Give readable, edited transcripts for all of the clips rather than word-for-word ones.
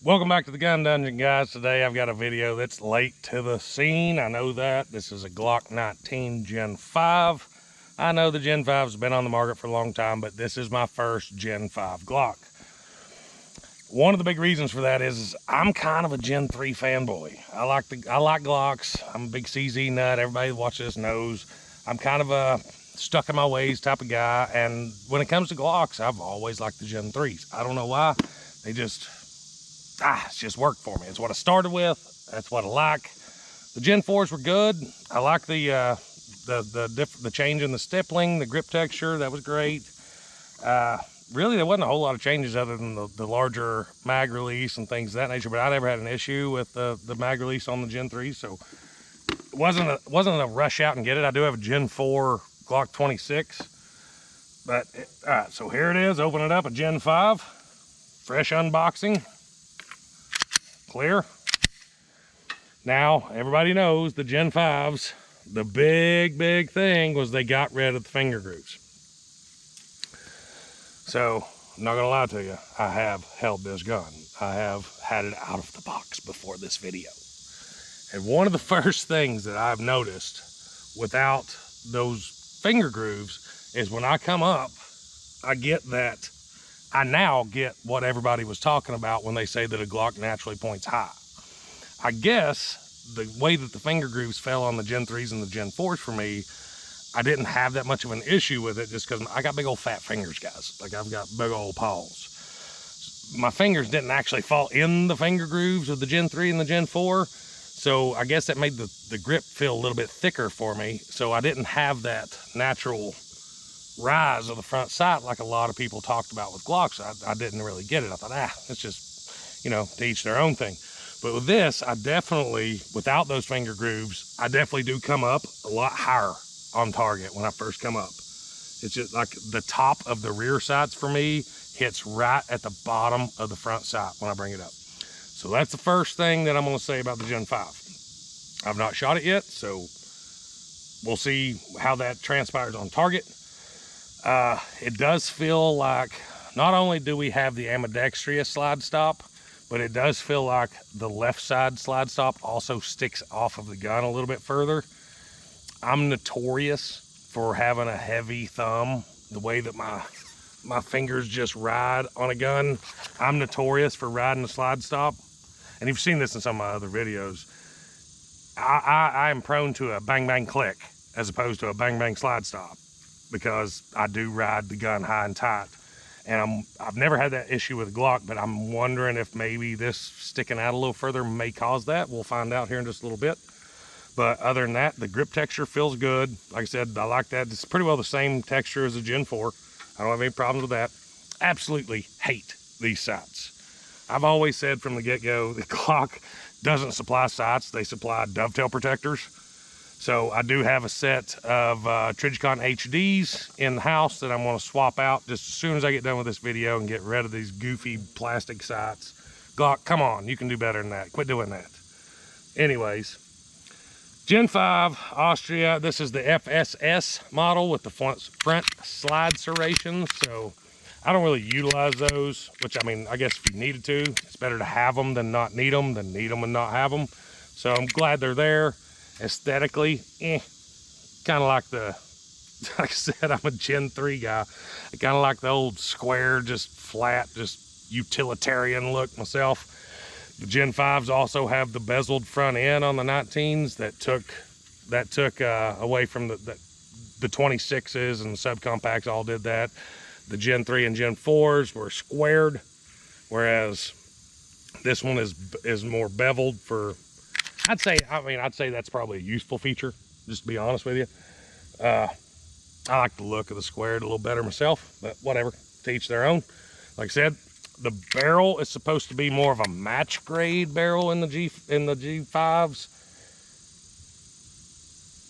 Welcome back to the Gun Dungeon, guys. Today I've got a video that's late to the scene. I know that. This is a Glock 19 Gen 5. I know the Gen 5's been on the market for a long time, but this is my first Gen 5 Glock. One of the big reasons for that is I'm kind of a Gen 3 fanboy. I like Glocks. I'm a big CZ nut. Everybody that watches this knows I'm kind of a stuck in my ways type of guy. And when it comes to Glocks, I've always liked the Gen 3s. I don't know why. They just... it's just worked for me. It's what I started with. That's what I like. The Gen 4s were good. I like the change in the stippling, the grip texture. That was great. Really, there wasn't a whole lot of changes other than the larger mag release and things of that nature. But I never had an issue with the mag release on the Gen 3, so it wasn't a rush out and get it. I do have a Gen 4 Glock 26. But all right, so here it is. Open it up, a Gen 5, fresh unboxing. Clear. Now, everybody knows the Gen 5s, the big thing was they got rid of the finger grooves. So, I'm not gonna lie to you, I have held this gun. I have had it out of the box before this video. And one of the first things that I've noticed without those finger grooves is when I come up, I now get what everybody was talking about when they say that a Glock naturally points high. I guess the way that the finger grooves fell on the Gen 3s and the Gen 4s for me, I didn't have that much of an issue with it just because I got big old fat fingers, guys. Like, I've got big old paws. My fingers didn't actually fall in the finger grooves of the Gen 3 and the Gen 4. So I guess that made the grip feel a little bit thicker for me. So I didn't have that natural rise of the front sight like a lot of people talked about with Glocks. I didn't really get it. I thought, it's just, to each their own thing. But with this, I definitely, without those finger grooves, I definitely do come up a lot higher on target when I first come up. It's just like the top of the rear sights for me hits right at the bottom of the front sight when I bring it up. So that's the first thing that I'm going to say about the Gen 5. I've not shot it yet, so we'll see how that transpires on target. It does feel like not only do we have the ambidextrous slide stop, but it does feel like the left side slide stop also sticks off of the gun a little bit further. I'm notorious for having a heavy thumb, the way that my fingers just ride on a gun. I'm notorious for riding the slide stop. And you've seen this in some of my other videos. I am prone to a bang bang click as opposed to a bang bang slide stop, because I do ride the gun high and tight. And I've never had that issue with a Glock, but I'm wondering if maybe this sticking out a little further may cause that. We'll find out here in just a little bit. But other than that, the grip texture feels good. Like I said, I like that. It's pretty well the same texture as a Gen 4. I don't have any problems with that. Absolutely hate these sights. I've always said from the get-go, the Glock doesn't supply sights. They supply dovetail protectors. So I do have a set of Trijicon HDs in the house that I'm going to swap out just as soon as I get done with this video and get rid of these goofy plastic sights. Glock, come on, you can do better than that. Quit doing that. Anyways, Gen 5, Austria. This is the FSS model with the front slide serrations. So I don't really utilize those, which, I mean, I guess if you needed to, it's better to have them than not need them, than need them and not have them. So I'm glad they're there. Aesthetically, kind of like like I said, I'm a Gen 3 guy. I kind of like the old square, just flat, just utilitarian look myself. The Gen 5s also have the bezeled front end on the 19s that took away from the 26s, and the subcompacts all did that. The Gen 3 and Gen 4s were squared, whereas this one is more beveled for... I'd say that's probably a useful feature, just to be honest with you. I like the look of the squared a little better myself, but whatever, to each their own. Like I said, the barrel is supposed to be more of a match grade barrel in the G5s.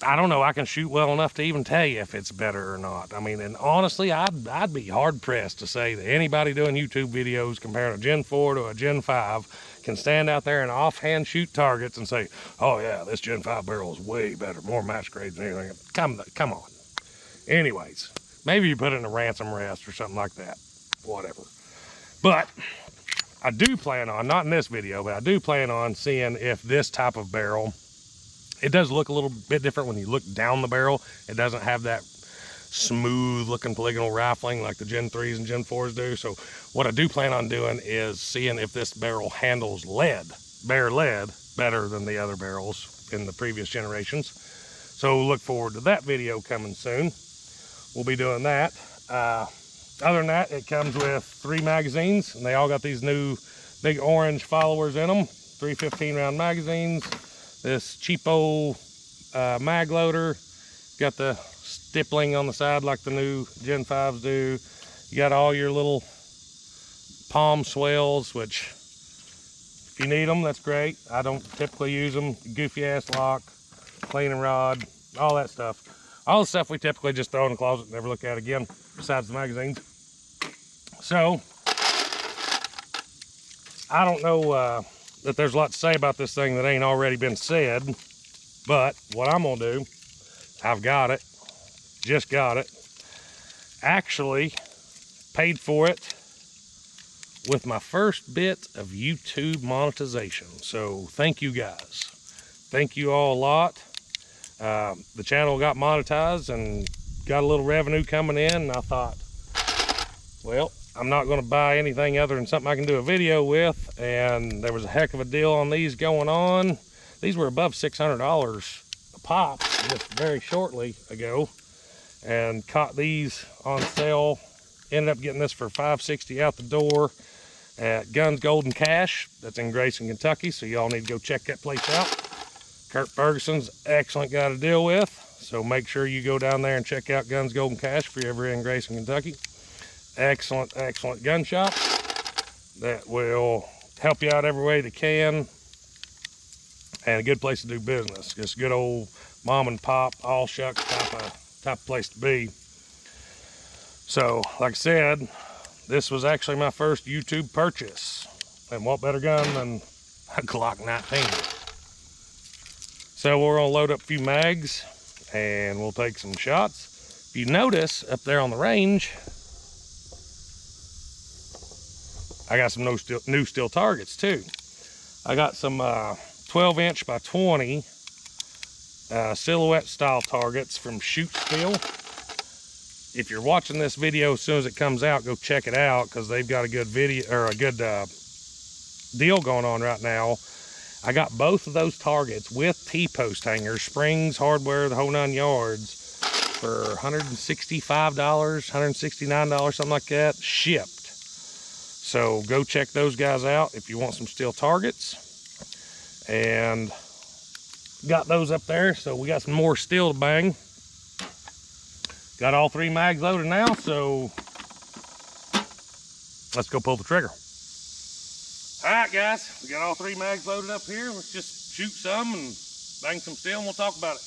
I don't know, I can shoot well enough to even tell you if it's better or not. I mean, and honestly, I'd be hard pressed to say that anybody doing YouTube videos comparing a Gen 4 to a Gen 5 can stand out there and offhand shoot targets and say, oh yeah, this Gen 5 barrel is way better, more match grades than anything. Come on. Anyways, maybe you put it in a ransom rest or something like that. Whatever. But I do plan on, not in this video, but I do plan on seeing if this type of barrel, it does look a little bit different when you look down the barrel. It doesn't have that smooth looking polygonal rifling like the Gen 3s and Gen 4s do. So what I do plan on doing is seeing if this barrel handles lead, bare lead, better than the other barrels in the previous generations. So look forward to that video coming soon. We'll be doing that. Other than that, it comes with 3 magazines, and they all got these new big orange followers in them. 3 15-round magazines. This cheapo mag loader. Got the stippling on the side like the new Gen 5s do. You got all your little palm swells, which if you need them, that's great. I don't typically use them. Goofy ass lock, cleaning rod, all that stuff. All the stuff we typically just throw in the closet and never look at again, besides the magazines. So, I don't know that there's a lot to say about this thing that ain't already been said, but what I'm gonna do, I've got it, just got it, actually paid for it with my first bit of YouTube monetization. So thank you guys. Thank you all a lot. The channel got monetized and got a little revenue coming in, and I thought, well, I'm not going to buy anything other than something I can do a video with, and there was a heck of a deal on these going on. These were above $600 a pop just very shortly ago, and caught these on sale. Ended up getting this for $5.60 out the door at Guns Gold and Cash. That's in Grayson, Kentucky, so y'all need to go check that place out. Kurt Ferguson's excellent guy to deal with, so make sure you go down there and check out Guns Gold and Cash if you're ever in Grayson, Kentucky. Excellent, excellent gun shop that will help you out every way they can, and a good place to do business. Just good old mom and pop, all shucks type of place to be. So, like I said, this was actually my first YouTube purchase, and what better gun than a Glock 19. So we're gonna load up a few mags and we'll take some shots. If you notice up there on the range, I got some new steel targets too. I got some 12-inch by 20 silhouette style targets from Shoot Steel. If you're watching this video as soon as it comes out, go check it out, because they've got a good video or a good deal going on right now. I got both of those targets with T-post hangers, springs, hardware, the whole 9 yards for $165, $169, something like that, shipped. So go check those guys out if you want some steel targets. And got those up there, so we got some more steel to bang. Got all 3 mags loaded now, so let's go pull the trigger. All right, guys, we got all 3 mags loaded up here. Let's just shoot some and bang some steel, and we'll talk about it.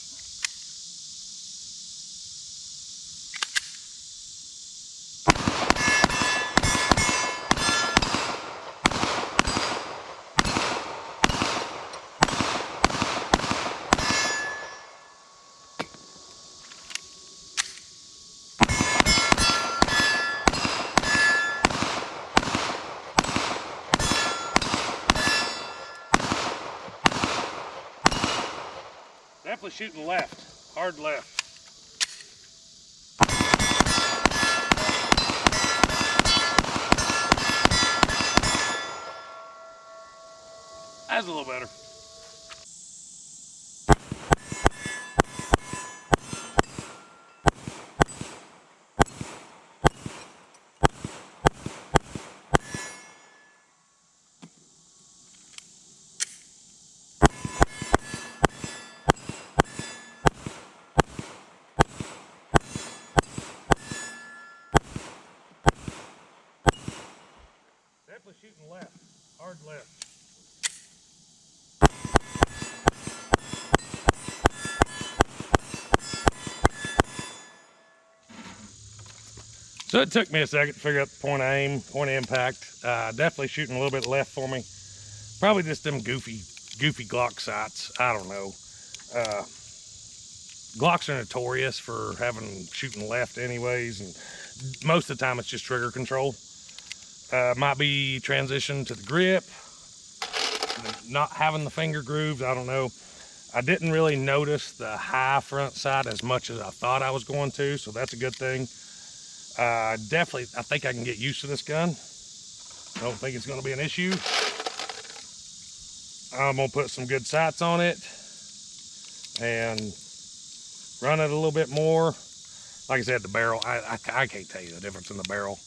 Definitely shooting left, hard left. That's a little better. Definitely shooting left, hard left. So it took me a second to figure out the point of aim, point of impact. Definitely shooting a little bit left for me. Probably just them goofy Glock sights. I don't know. Glocks are notorious for shooting left anyways, and most of the time it's just trigger control. Might be transition to the grip, not having the finger grooves, I don't know. I didn't really notice the high front sight as much as I thought I was going to, so that's a good thing. Definitely, I think I can get used to this gun. I don't think it's going to be an issue. I'm going to put some good sights on it and run it a little bit more. Like I said, the barrel, I can't tell you the difference in the barrel.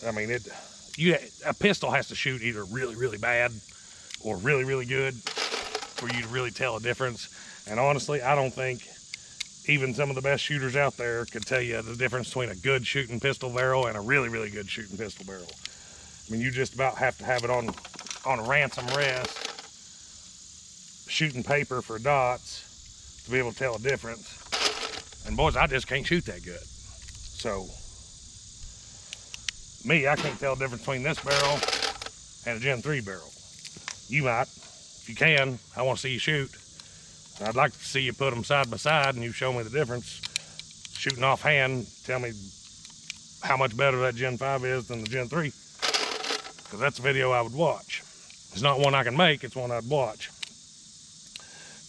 I mean, a pistol has to shoot either really, really bad or really, really good for you to really tell a difference. And honestly, I don't think even some of the best shooters out there could tell you the difference between a good shooting pistol barrel and a really, really good shooting pistol barrel. I mean, you just about have to have it on a ransom rest, shooting paper for dots to be able to tell a difference. And boys, I just can't shoot that good. So, me, I can't tell the difference between this barrel and a Gen 3 barrel. You might. If you can, I want to see you shoot. I'd like to see you put them side by side and you show me the difference. Shooting offhand, tell me how much better that Gen 5 is than the Gen 3. Because that's a video I would watch. It's not one I can make, it's one I'd watch.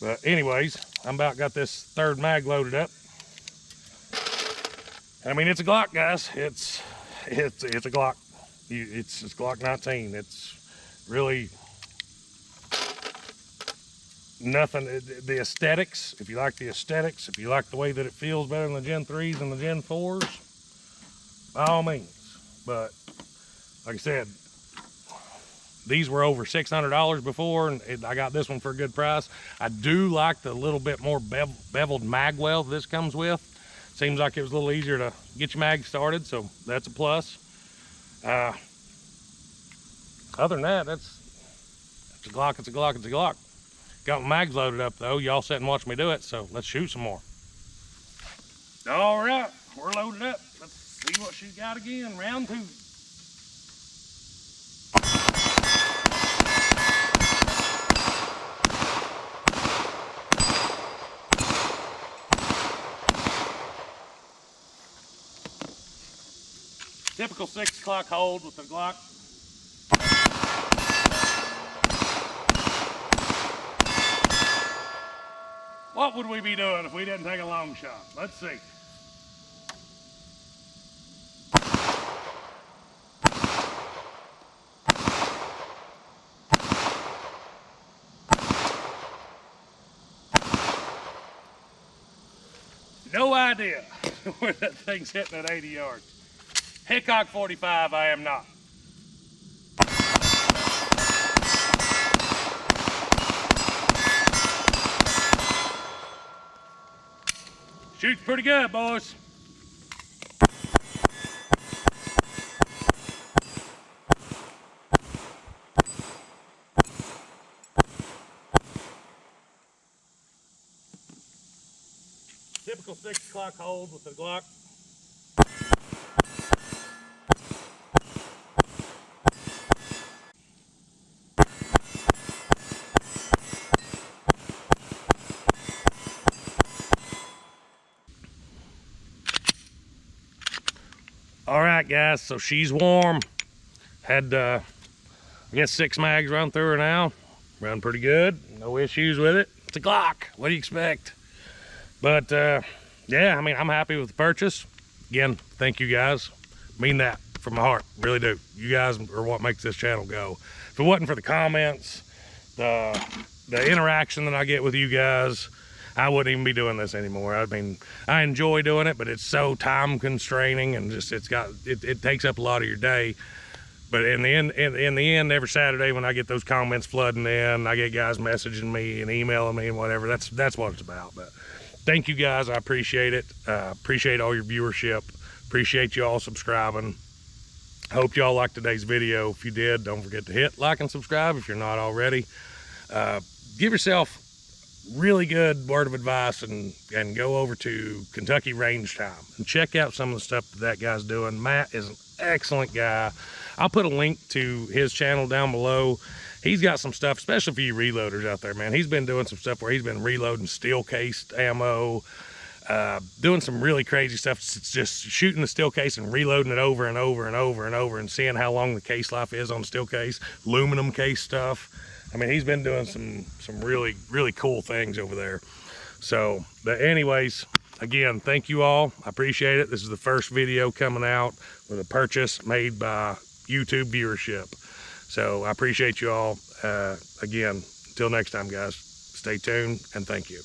But anyways, I'm about got this third mag loaded up. I mean, it's a Glock, guys. It's a Glock. It's Glock 19. It's really nothing. The aesthetics, if you like the aesthetics, if you like the way that it feels better than the Gen 3s and the Gen 4s, by all means. But like I said, these were over $600 before, and I got this one for a good price. I do like the little bit more beveled mag well this comes with. Seems like it was a little easier to get your mag started, so that's a plus. Other than that, it's a Glock, it's a Glock, it's a Glock. Got my mags loaded up though. Y'all sit and watch me do it, so let's shoot some more. All right, we're loaded up. Let's see what she's got again, round 2. Typical 6 o'clock hold with the Glock. What would we be doing if we didn't take a long shot? Let's see. No idea where that thing's hitting at 80 yards. Hickok 45, I am not. Shoots pretty good, boys. Typical 6 o'clock hold with the Glock. All right, guys, so she's warm. Had, I guess 6 mags run through her now. Run pretty good, no issues with it. It's a Glock, what do you expect? But, yeah, I mean, I'm happy with the purchase. Again, thank you guys. Mean that from my heart, really do. You guys are what makes this channel go. If it wasn't for the comments, the interaction that I get with you guys, I wouldn't even be doing this anymore. I mean, I enjoy doing it, but it's so time constraining and just it takes up a lot of your day. But in the end, every Saturday when I get those comments flooding in, I get guys messaging me and emailing me and whatever. That's what it's about. But thank you guys. I appreciate it. Appreciate all your viewership. Appreciate you all subscribing. Hope y'all liked today's video. If you did, don't forget to hit like and subscribe if you're not already. Give yourself really good word of advice and go over to Kentucky Range Time and check out some of the stuff that guy's doing. Matt is an excellent guy. I'll put a link to his channel down below. He's got some stuff, especially for you reloaders out there, man. He's been doing some stuff where he's been reloading steel cased ammo, doing some really crazy stuff. It's just shooting the steel case and reloading it over and over and over and over and seeing how long the case life is on the steel case, aluminum case stuff. I mean, he's been doing some really, really cool things over there. So, but anyways, again, thank you all. I appreciate it. This is the first video coming out with a purchase made by YouTube viewership. So I appreciate you all. Again, until next time, guys, stay tuned and thank you.